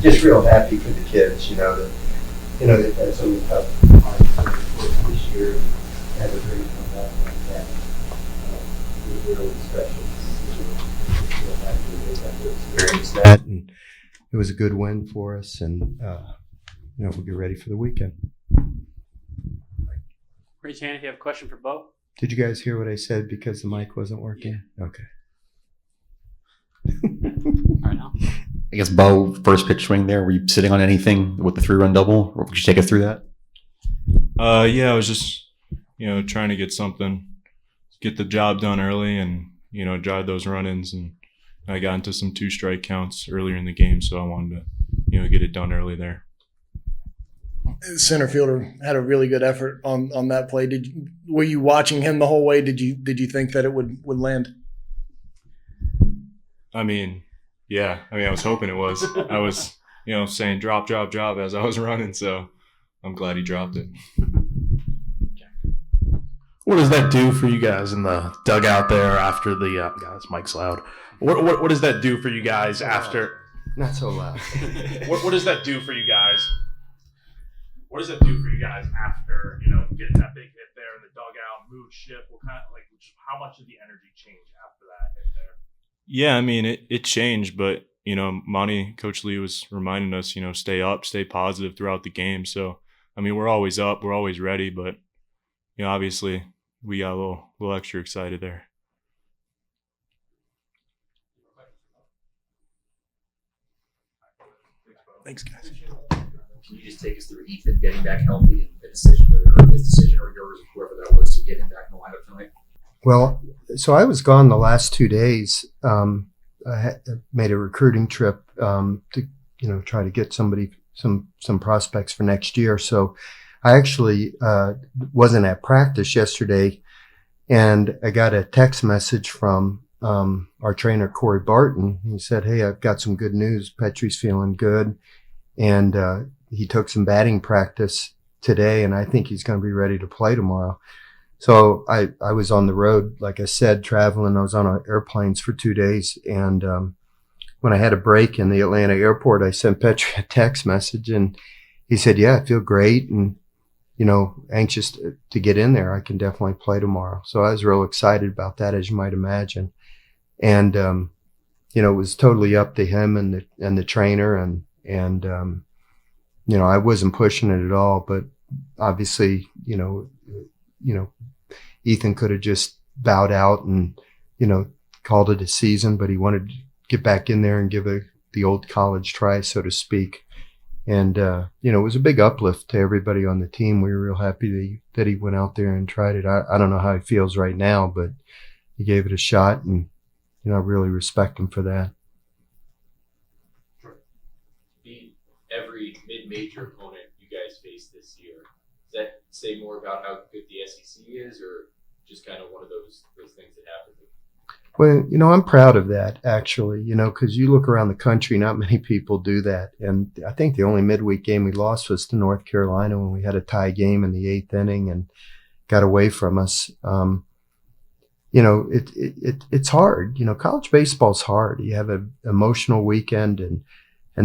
just real happy for the kids, they've had some tough times this year and have a great comeback like that. It was really special. Real happy they got to experience that. And it was a good win for us, and we'll get ready for the weekend. Raise your hand if you have a question for Beau. Did you guys hear what I said because the mic wasn't working? Yeah. Okay. All right, now. I guess, Beau, first pitch swing there, were you sitting on anything with the 3-run double, or could you take us through that? Yeah, I was just, trying to get the job done early and, drive those run-ins. And I got into some 2-strike counts earlier in the game, so I wanted to, get it done early there. Center fielder had a really good effort on that play. Were you watching him the whole way? Did you think that it would land? Yeah. I was hoping it was. I was, saying drop as I was running. So I'm glad he dropped it. What does that do for you guys in the dugout there after the guys? Mike's loud. What does that do for you guys after? Not so loud. What does that do for you guys? What does that do for you guys after getting that big hit there in the dugout, mood shift? What kind of how much did the energy change after that hit there? Yeah, it changed, but Coach Lee was reminding us, stay up, stay positive throughout the game. So we're always up, we're always ready, but obviously we got a little extra excited there. Thanks, guys. Can you just take us through Ethan getting back healthy and the decision, or his decision, or yours, whoever that was, to get him back in the lineup tonight? Well, so I was gone the last 2 days. I made a recruiting trip to try to get some prospects for next year. So I actually wasn't at practice yesterday, and I got a text message from our trainer Corey Barton. He said, "Hey, I've got some good news. Petrie's feeling good, and he took some batting practice today, and I think he's going to be ready to play tomorrow." So I was on the road, like I said, traveling. I was on airplanes for 2 days. And when I had a break in the Atlanta airport, I sent Petrie a text message, and he said, "Yeah, I feel great and, anxious to get in there. I can definitely play tomorrow." So I was real excited about that, as you might imagine. And, it was totally up to him and the trainer. And I wasn't pushing it at all, but obviously, Ethan could have just bowed out and, called it a season, but he wanted to get back in there and give the old college try, so to speak. And, it was a big uplift to everybody on the team. We were real happy that he went out there and tried it. I don't know how he feels right now, but he gave it a shot, and, I really respect him for that. Every mid-major opponent you guys face this year, does that say more about how good the SEC is, or just kind of one of those things that happen? Well, I'm proud of that, actually, because you look around the country, not many people do that. And I think the only midweek game we lost was to North Carolina when we had a tie game in the 8th inning and got away from us. It's hard. College baseball's hard. You have an emotional weekend, and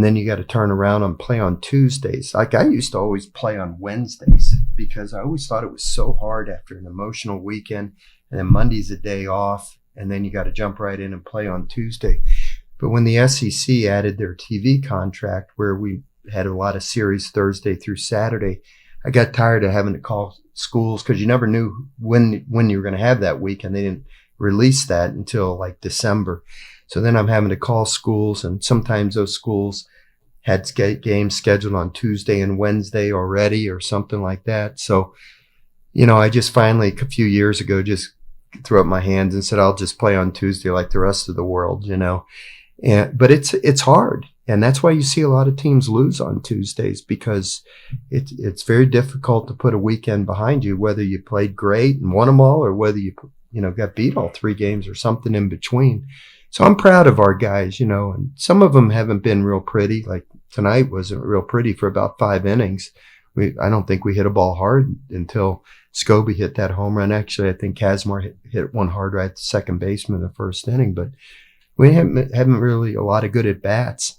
then you got to turn around and play on Tuesdays. Like I used to always play on Wednesdays because I always thought it was so hard after an emotional weekend, and then Monday's a day off, and then you got to jump right in and play on Tuesday. But when the SEC added their TV contract, where we had a lot of series Thursday through Saturday, I got tired of having to call schools because you never knew when you were going to have that week, and they didn't release that until like December. So then I'm having to call schools, and sometimes those schools had games scheduled on Tuesday and Wednesday already or something like that. So, I just finally, a few years ago, just threw up my hands and said, I'll just play on Tuesday like the rest of the world, But it's hard. And that's why you see a lot of teams lose on Tuesdays, because it's very difficult to put a weekend behind you, whether you played great and won them all, or whether you got beat all 3 games or something in between. So I'm proud of our guys, and some of them haven't been real pretty. Like tonight wasn't real pretty for about 5 innings. I don't think we hit a ball hard until Scobie hit that home run. Actually, I think Kazmar hit one hard right at the second baseman in the first inning, but we haven't really a lot of good at bats.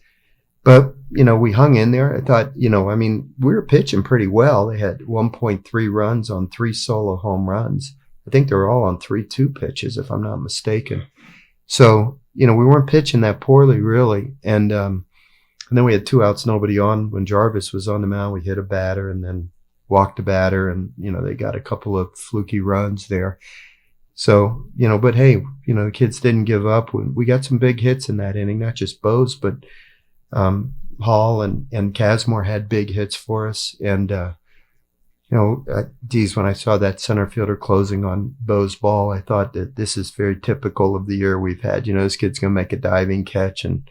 But, we hung in there. I thought, we were pitching pretty well. They had 1.3 runs on 3 solo home runs. I think they were all on 3-2 pitches, if I'm not mistaken. So, we weren't pitching that poorly, really. And then we had 2 outs, nobody on. When Jarvis was on the mound, we hit a batter and then walked a batter. And, they got a couple of fluky runs there. So, but hey, the kids didn't give up. We got some big hits in that inning, not just Beau's, but Hall and Casmore had big hits for us. And, when I saw that center fielder closing on Beau's ball, I thought that this is very typical of the year we've had. This kid's going to make a diving catch and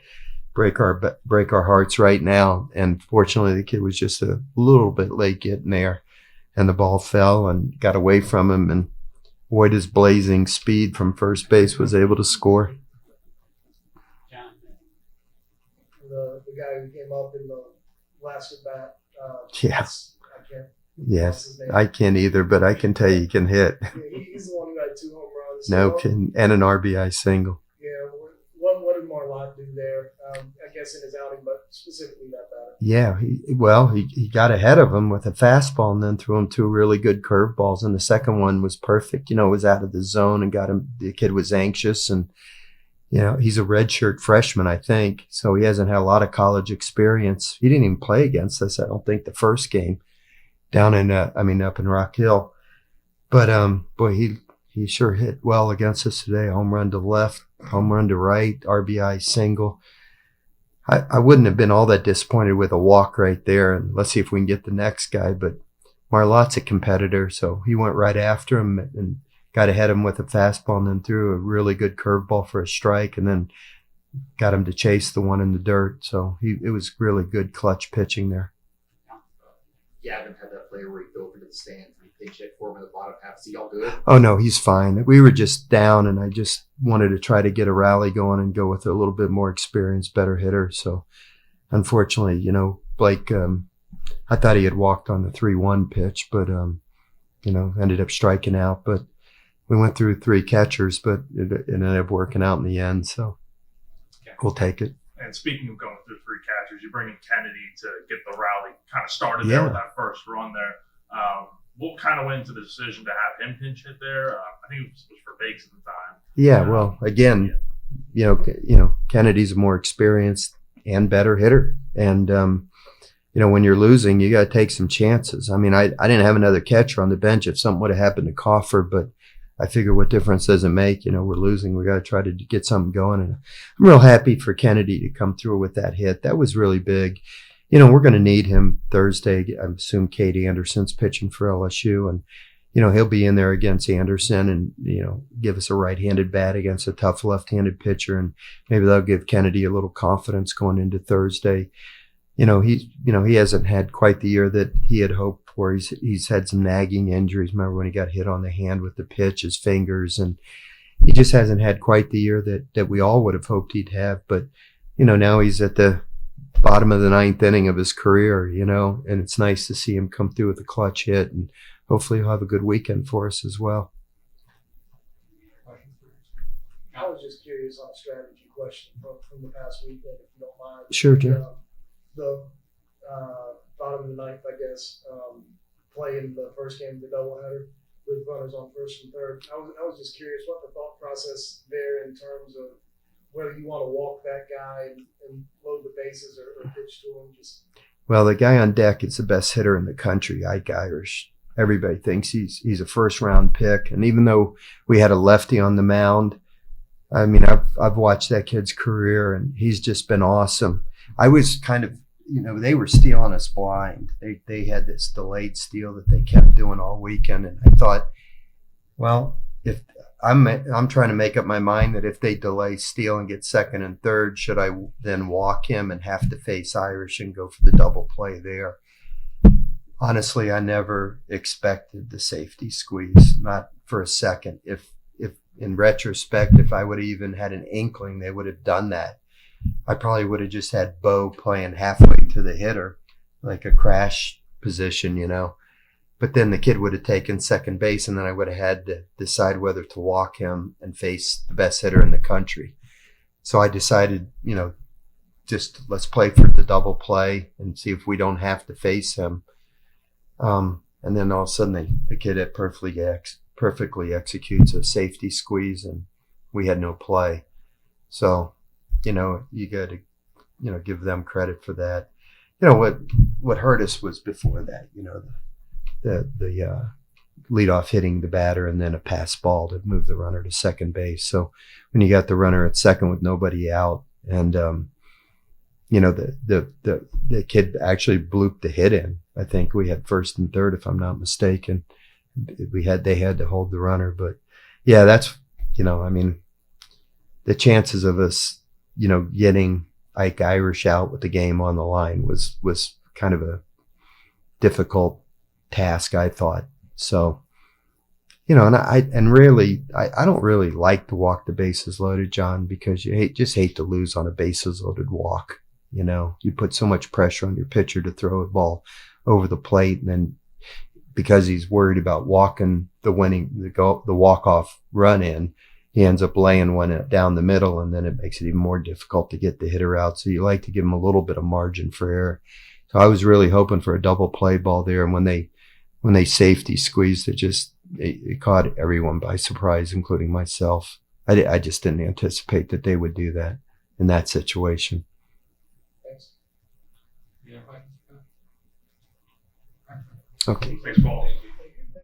break our hearts right now. And fortunately, the kid was just a little bit late getting there, and the ball fell and got away from him. And Voita's blazing speed from first base was able to score. The guy who came up in the last at bat. Yeah. I can't. Yes, I can't either, but I can tell you he can hit. Yeah, he's the one who had 2 home runs. No So, kidding, and an RBI single. Yeah, what did Marlott do there? I guess in his outing, but specifically that batter. Yeah, he got ahead of him with a fastball and then threw him 2 really good curveballs. And the second one was perfect. It was out of the zone and got him. The kid was anxious, and he's a redshirt freshman, I think, so he hasn't had a lot of college experience. He didn't even play against us, I don't think, the first game down in up in Rock Hill. But boy, he sure hit well against us today. Home run to left, home run to right, RBI single. I wouldn't have been all that disappointed with a walk right there. And let's see if we can get the next guy. But Marlotte's a competitor, so he went right after him and got ahead of him with a fastball and then threw a really good curveball for a strike and then got him to chase the one in the dirt. So it was really good clutch pitching there. You haven't had that player where you go over to the stands and you pinch hit for him in the bottom half. Is he all good? Oh, no, he's fine. We were just down, and I just wanted to try to get a rally going and go with a little bit more experienced, better hitter. So, unfortunately, Blake, I thought he had walked on the 3-1 pitch, but, ended up striking out. But we went through 3 catchers, but it ended up working out in the end. So, we'll take it. And speaking of going through 3 catchers, you bring in Kennedy to get the rally kind of started there with that first run there. What kind of went into the decision to have him pinch hit there? I think it was for Bakes at the time. Yeah, well, again, Kennedy's a more experienced and better hitter. And, when you're losing, you got to take some chances. I mean, I didn't have another catcher on the bench if something would have happened to Coffer, but I figure what difference does it make? We're losing. We got to try to get something going. And I'm real happy for Kennedy to come through with that hit. That was really big. We're going to need him Thursday. I assume Kate Anderson's pitching for LSU, and he'll be in there against Anderson and give us a right-handed bat against a tough left-handed pitcher, and maybe that'll give Kennedy a little confidence going into Thursday. He hasn't had quite the year that he had hoped for. He's had some nagging injuries. Remember when he got hit on the hand with the pitch, his fingers, and he just hasn't had quite the year that we all would have hoped he'd have. But now he's at the bottom of the 9th inning of his career, and it's nice to see him come through with a clutch hit, and hopefully he'll have a good weekend for us as well. I was just curious on a strategy question from the past weekend, if you don't mind. Sure, Jim. The bottom of the 9th, I guess, play in the first game of the doubleheader with runners on first and third. I was just curious what the thought process there in terms of whether you want to walk that guy and load the bases or pitch to him. Well, the guy on deck is the best hitter in the country, Ike Irish. Everybody thinks he's a first-round pick, and even though we had a lefty on the mound, I mean, I've watched that kid's career, and he's just been awesome. I was kind of, they were stealing us blind. They had this delayed steal that they kept doing all weekend, and I thought, well, if I'm trying to make up my mind that if they delay steal and get second and third, should I then walk him and have to face Irish and go for the double play there? Honestly, I never expected the safety squeeze, not for a second. If in retrospect, if I would have even had an inkling they would have done that, I probably would have just had Beau playing halfway to the hitter, like a crash position, But then the kid would have taken second base, and then I would have had to decide whether to walk him and face the best hitter in the country. So I decided, just let's play for the double play and see if we don't have to face him. And then all of a sudden the kid had perfectly executes a safety squeeze, and we had no play. So, you got to, give them credit for that. What hurt us was before that, the leadoff hitting the batter and then a pass ball to move the runner to second base. So when you got the runner at second with nobody out, and the kid actually blooped the hit in. I think we had first and third, if I'm not mistaken. They had to hold the runner, but yeah, that's the chances of us getting Ike Irish out with the game on the line was kind of a difficult task, I thought. So, and I don't really like to walk the bases loaded, John, because you just hate to lose on a bases loaded walk. You put so much pressure on your pitcher to throw a ball over the plate, and then because he's worried about walking the walk-off run in, he ends up laying one down the middle, and then it makes it even more difficult to get the hitter out. So you like to give him a little bit of margin for error. So I was really hoping for a double play ball there, and when they safety squeezed it caught everyone by surprise, including myself. I just didn't anticipate that they would do that in that situation. Thanks. Yeah, Okay. Thanks, Paul.